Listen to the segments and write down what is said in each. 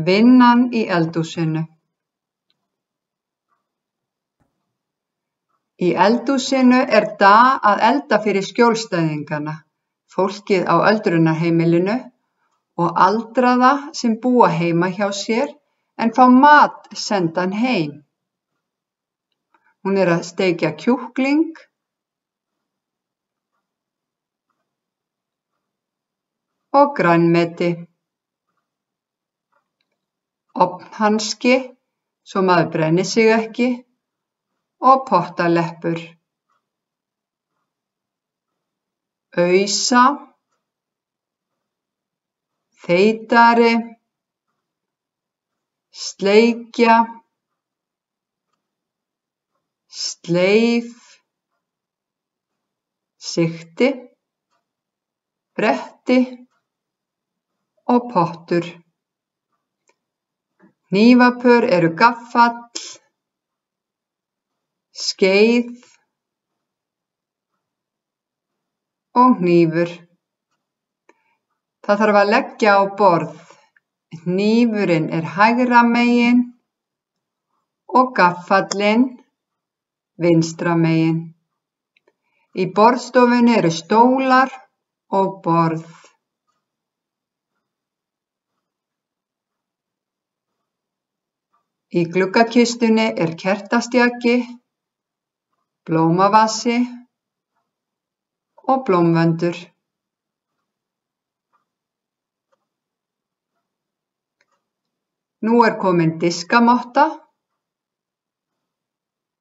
Vinnan í eldhúsinu. Í eldhúsinu að elda fyrir skjólstæðingana, fólkið á öldrunarheimilinu og aldraða sem búa heima hjá sér en fá mat sendan heim. Hún að steikja kjúkling og grænmeti, ofnhanski svo maður brenni sig ekki og pottaleppur, ausa, þeytari, sleikja, sleif, sigti, bretti og pottur. Hnífapör eru gaffall, skeið og hnífur. Það þarf að leggja á borð. Hnífurinn hægra megin og gaffallinn vinstra megin. Í borðstofunni eru stólar og borð. Í gluggakistunni kertastjaki, blómavasi og blómvöndur. Nú komin diskamotta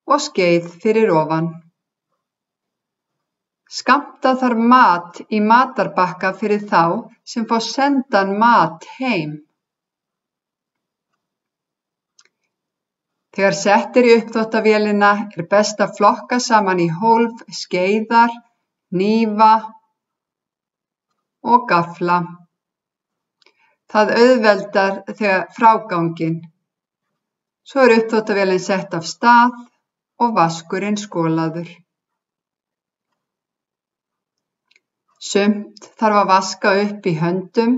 og skeið fyrir ofan. Skammta þarf mat í matarbakka fyrir þá sem fá sendan mat heim. Þegar sett í uppþvottavélina best að flokka saman í hólf skeiðar, hnífa og gaffla. Það auðveldar fráganginn. Svo uppþvottavélin sett af stað og vaskurinn skolaður. Sumt þarf að vaska upp í höndum,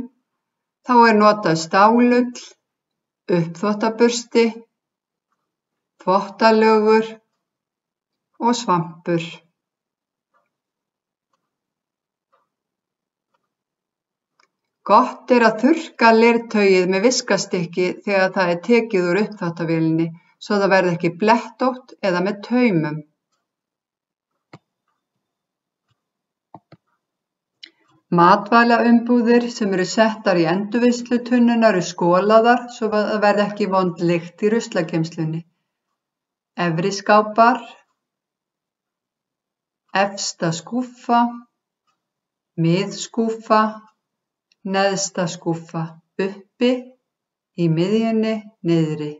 þá notað stálull, uppþvottabursti, þvottalögur og svampur. Gott að þurrka leirtauið með viskastykki þegar það tekið úr uppþvottavélinni svo það verði ekki blettótt eða með taumum. Matvælaumbúðir sem eru settar í endurvinnslutunnurnar eru skolaðar svo það verði ekki vond lykt í ruslageymslunni. Efri skápar, efsta skúffa, miðskúffa, neðsta skúffa, uppi, í miðjunni, niðri.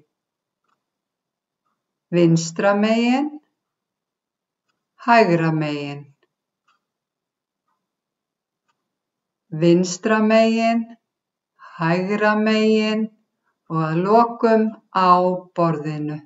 Vinstra megin, hægra megin. Vinstra megin, hægra megin og að lokum á borðinu.